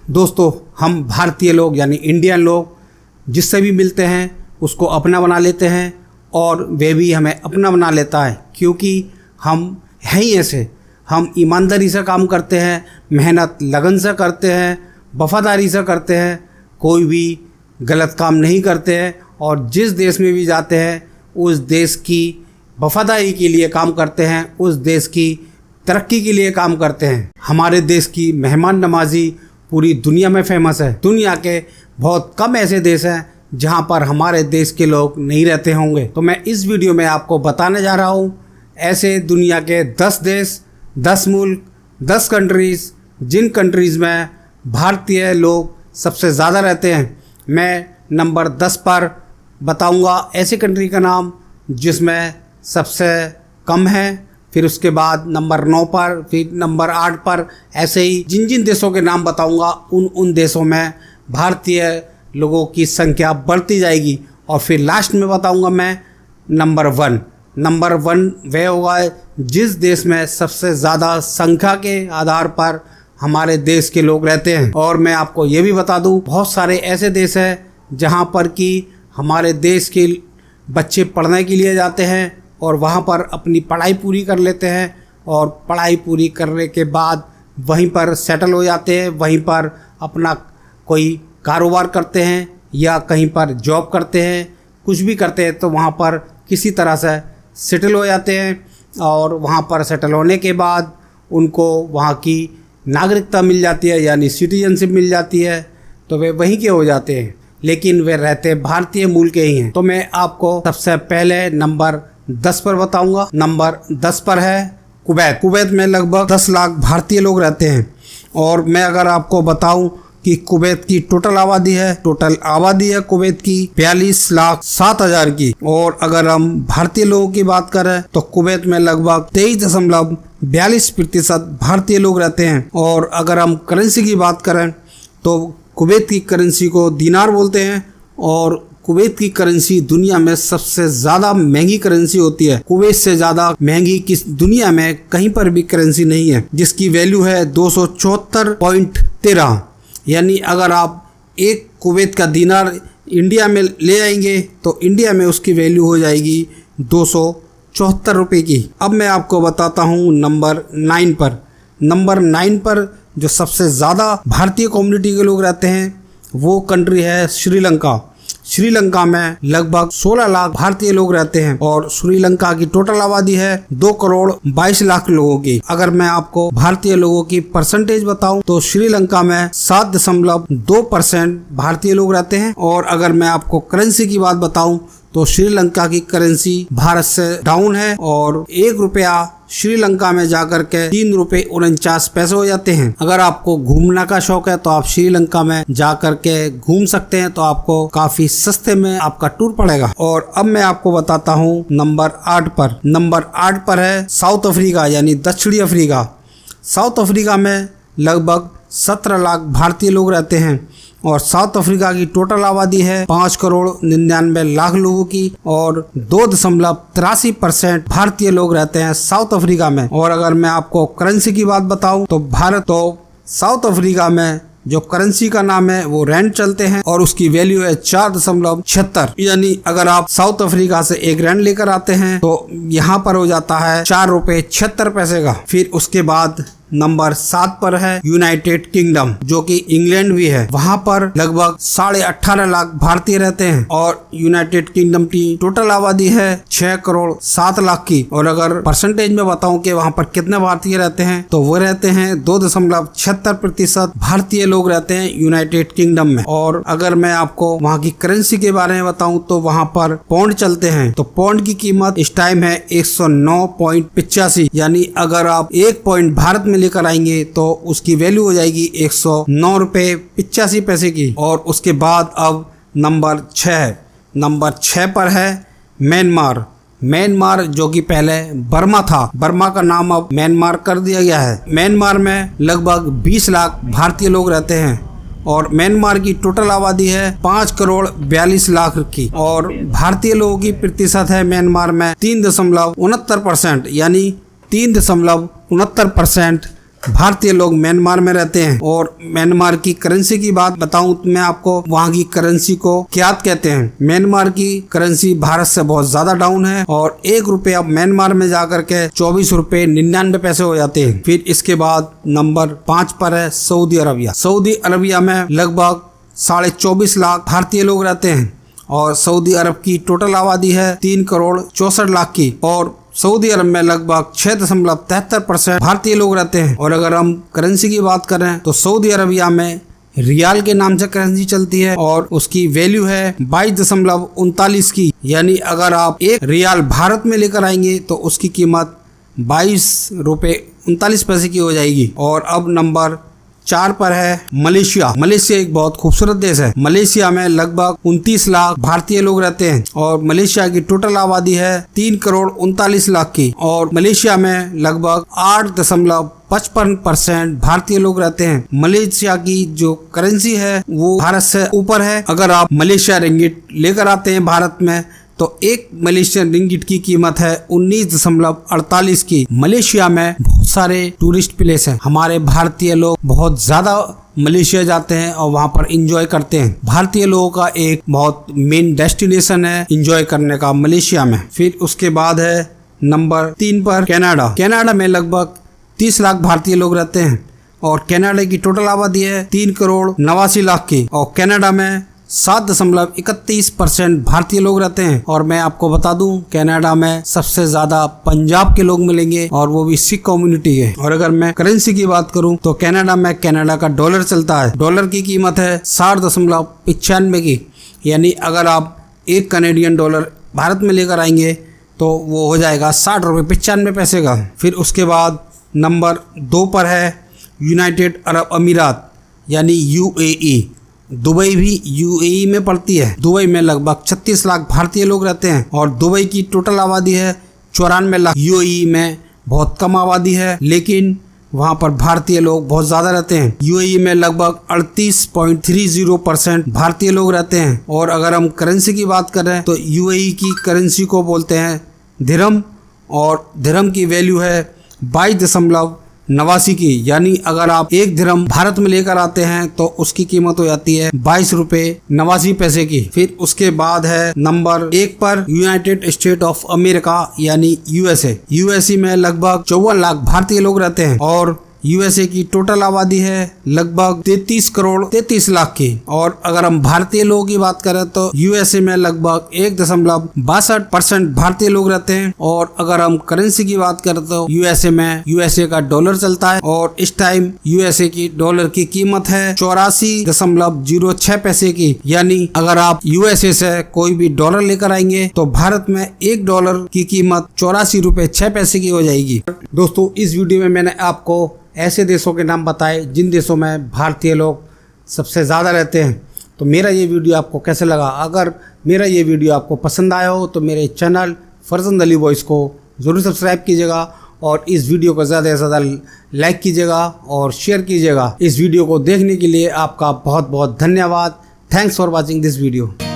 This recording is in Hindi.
दोस्तों, हम भारतीय लोग यानी इंडियन लोग जिससे भी मिलते हैं उसको अपना बना लेते हैं और वे भी हमें अपना बना लेता है, क्योंकि हम हैं ही ऐसे। हम ईमानदारी से काम करते हैं, मेहनत लगन से करते हैं, वफादारी से करते हैं, कोई भी गलत काम नहीं करते हैं और जिस देश में भी जाते हैं उस देश की वफादारी के लिए काम करते हैं, उस देश की तरक्की के लिए काम करते हैं। हमारे देश की मेहमान नवाजी पूरी दुनिया में फेमस है। दुनिया के बहुत कम ऐसे देश हैं जहां पर हमारे देश के लोग नहीं रहते होंगे। तो मैं इस वीडियो में आपको बताने जा रहा हूं ऐसे दुनिया के 10 देश, 10 मुल्क, 10 कंट्रीज़ जिन कंट्रीज़ में भारतीय लोग सबसे ज़्यादा रहते हैं। मैं नंबर 10 पर बताऊंगा ऐसी कंट्री का नाम जिसमें सबसे कम है, फिर उसके बाद नंबर 9 पर, फिर नंबर 8 पर, ऐसे ही जिन जिन देशों के नाम बताऊंगा उन देशों में भारतीय लोगों की संख्या बढ़ती जाएगी। और फिर लास्ट में बताऊंगा मैं नंबर 1 वह होगा जिस देश में सबसे ज़्यादा संख्या के आधार पर हमारे देश के लोग रहते हैं। और मैं आपको ये भी बता दूं, बहुत सारे ऐसे देश हैं जहां पर कि हमारे देश के बच्चे पढ़ने के लिए जाते हैं और वहां पर अपनी पढ़ाई पूरी कर लेते हैं और पढ़ाई पूरी करने के बाद वहीं पर सेटल हो जाते हैं, वहीं पर अपना कोई कारोबार करते हैं या कहीं पर जॉब करते हैं, कुछ भी करते हैं तो वहाँ पर किसी तरह से सेटल हो जाते हैं। और वहाँ पर सेटल होने के बाद उनको वहाँ की नागरिकता मिल जाती है यानी सिटीजनशिप मिल जाती है, तो वे वहीं के हो जाते हैं, लेकिन वे रहते भारतीय मूल के ही हैं। तो मैं आपको सबसे पहले नंबर 10 पर बताऊंगा। नंबर 10 पर है कुवैत। कुवैत में लगभग 10 लाख भारतीय लोग रहते हैं। और मैं अगर आपको बताऊं कि कुवैत की टोटल आबादी है कुवैत की 42,07,000 की। और अगर हम भारतीय लोगों की बात करें तो कुवैत में लगभग 23.42% भारतीय लोग रहते हैं। और अगर हम करेंसी की बात करें तो कुवैत की करेंसी को दीनार बोलते हैं और कुवैत की करेंसी दुनिया में सबसे ज़्यादा महंगी करेंसी होती है। कुवैत से ज़्यादा महंगी किस दुनिया में कहीं पर भी करेंसी नहीं है, जिसकी वैल्यू है 274.13। यानी अगर आप एक कुवैत का दीनार इंडिया में ले आएंगे तो इंडिया में उसकी वैल्यू हो जाएगी 274 रुपये की। अब मैं आपको बताता हूँ नंबर 9 पर। नंबर 9 पर जो सबसे ज़्यादा भारतीय कम्युनिटी के लोग रहते हैं वो कंट्री है श्रीलंका। श्रीलंका में लगभग 16 लाख भारतीय लोग रहते हैं और श्रीलंका की टोटल आबादी है 2,22,00,000 लोगों की। अगर मैं आपको भारतीय लोगों की परसेंटेज बताऊं तो श्रीलंका में 7.2% भारतीय लोग रहते हैं। और अगर मैं आपको करेंसी की बात बताऊं तो श्रीलंका की करेंसी भारत से डाउन है और 1 रुपया श्रीलंका में जाकर के 3 रुपये 49 पैसे हो जाते हैं। अगर आपको घूमने का शौक है तो आप श्रीलंका में जाकर के घूम सकते हैं, तो आपको काफी सस्ते में आपका टूर पड़ेगा। और अब मैं आपको बताता हूँ नंबर 8 पर। नंबर 8 पर है साउथ अफ्रीका यानी दक्षिणी अफ्रीका। साउथ अफ्रीका में लगभग 17 लाख भारतीय लोग रहते हैं और साउथ अफ्रीका की टोटल आबादी है 5,99,00,000 लोगों की और 2.83% भारतीय लोग रहते हैं साउथ अफ्रीका में। और अगर मैं आपको करेंसी की बात बताऊं तो साउथ अफ्रीका में जो करेंसी का नाम है वो रैंड चलते हैं और उसकी वैल्यू है 4.76। यानी अगर आप साउथ अफ्रीका से 1 रैंड लेकर आते हैं तो यहाँ पर हो जाता है 4 रुपये 76 पैसे का। फिर उसके बाद नंबर 7 पर है यूनाइटेड किंगडम, जो कि इंग्लैंड भी है। वहां पर लगभग 18.5 लाख भारतीय रहते हैं और यूनाइटेड किंगडम की टोटल आबादी है 6,07,00,000 की। और अगर परसेंटेज में बताऊं कि वहां पर कितने भारतीय रहते हैं तो वो रहते हैं 2.76% भारतीय लोग रहते हैं यूनाइटेड किंगडम में। और अगर मैं आपको वहां की करेंसी के बारे में बताऊं तो वहां पर पौंड चलते हैं, तो पौंड की कीमत इस टाइम है 109.85। यानी अगर आप 1 पॉइंट भारत में लेकर आएंगे तो उसकी वैल्यू हो जाएगी 109 रुपये 85 पैसे की। और उसके बाद अब नंबर 6 पर है म्यांमार, जो कि पहले बर्मा था। बर्मा का नाम अब म्यांमार कर दिया गया है। म्यांमार में लगभग 20 लाख भारतीय लोग रहते हैं और म्यांमार की टोटल आबादी है 5,42,00,000 की। और भारतीय लोगों की प्रतिशत है म्यांमार में 3.69%। यानी 3.69% भारतीय लोग म्यांमार में रहते हैं और म्यांमार की करेंसी की बात बताऊं तो मैं आपको वहाँ की करेंसी को क्यात कहते हैं। म्यांमार की करेंसी भारत से बहुत ज्यादा डाउन है और 1 रुपये अब म्यांमार में जाकर के 24 रुपए 99 पैसे हो जाते हैं। फिर इसके बाद नंबर 5 पर है सऊदी अरबिया। सऊदी अरबिया में लगभग 24.5 लाख भारतीय लोग रहते हैं और सऊदी अरब की टोटल आबादी है 3,64,00,000 की और सऊदी अरब में लगभग 6.73% भारतीय लोग रहते हैं। और अगर हम करेंसी की बात करें तो सऊदी अरबिया में रियाल के नाम से करेंसी चलती है और उसकी वैल्यू है 22.39 की, यानी अगर आप 1 रियाल भारत में लेकर आएंगे तो उसकी कीमत 22 रुपए 39 पैसे की हो जाएगी। और अब नंबर 4 पर है मलेशिया। मलेशिया एक बहुत खूबसूरत देश है। मलेशिया में लगभग 29 लाख भारतीय लोग रहते हैं और मलेशिया की टोटल आबादी है 3,39,00,000 की और मलेशिया में लगभग 8.55% भारतीय लोग रहते हैं। मलेशिया की जो करेंसी है वो भारत से ऊपर है। अगर आप मलेशिया रिंगिट लेकर आते हैं भारत में तो 1 मलेशियन रिंगिट की कीमत है 19.48 की। मलेशिया में बहुत सारे टूरिस्ट प्लेस हैं। हमारे भारतीय लोग बहुत ज्यादा मलेशिया जाते हैं और वहाँ पर एंजॉय करते हैं। भारतीय लोगों का एक बहुत मेन डेस्टिनेशन है एंजॉय करने का मलेशिया में। फिर उसके बाद है नंबर 3 पर कनाडा। कनाडा में लगभग 30 लाख भारतीय लोग रहते हैं और कनाडा की टोटल आबादी है 3,89,00,000 की और कनाडा में 7.31% भारतीय लोग रहते हैं। और मैं आपको बता दूं कनाडा में सबसे ज्यादा पंजाब के लोग मिलेंगे और वो भी सिख कम्युनिटी है। और अगर मैं करेंसी की बात करूं तो कनाडा में कनाडा का डॉलर चलता है। डॉलर की कीमत है 60.95 की, यानी अगर आप 1 कनेडियन डॉलर भारत में लेकर आएंगे तो वो हो जाएगा 60 रुपये 95 पैसे का। फिर उसके बाद नंबर 2 पर है यूनाइटेड अरब अमीरात यानी UAE। दुबई भी UAE में पड़ती है। दुबई में लगभग 36 लाख भारतीय लोग रहते हैं और दुबई की टोटल आबादी है 94 लाख। UAE में बहुत कम आबादी है लेकिन वहाँ पर भारतीय लोग बहुत ज़्यादा रहते हैं। UAE में लगभग 38.30% भारतीय लोग रहते हैं। और अगर हम करेंसी की बात करें तो UAE की करेंसी को बोलते हैं दिरहम और दिरहम की वैल्यू है 22.89 की, यानी अगर आप 1 दिरहम भारत में लेकर आते हैं तो उसकी कीमत हो जाती है 22 रुपए 89 पैसे की। फिर उसके बाद है नंबर 1 पर यूनाइटेड स्टेट ऑफ अमेरिका यानी USA में लगभग 54 लाख भारतीय लोग रहते हैं और USA की टोटल आबादी है लगभग 33,33,00,000 की। और अगर हम भारतीय लोगों की बात करें तो USA में लगभग 1.62% भारतीय लोग रहते हैं। और अगर हम करेंसी की बात करें तो USA में USA का डॉलर चलता है और इस टाइम USA की डॉलर की कीमत है 84.06 पैसे की, यानी अगर आप USA से कोई भी डॉलर लेकर आएंगे तो भारत में 1 डॉलर की कीमत 84 रुपए 6 पैसे की हो जाएगी। दोस्तों इस वीडियो में मैंने आपको ऐसे देशों के नाम बताए जिन देशों में भारतीय लोग सबसे ज़्यादा रहते हैं। तो मेरा ये वीडियो आपको कैसे लगा? अगर मेरा ये वीडियो आपको पसंद आया हो तो मेरे चैनल फरजंद अली वॉइस को ज़रूर सब्सक्राइब कीजिएगा और इस वीडियो को ज़्यादा से ज़्यादा लाइक कीजिएगा और शेयर कीजिएगा। इस वीडियो को देखने के लिए आपका बहुत बहुत धन्यवाद। Thanks for watching this video.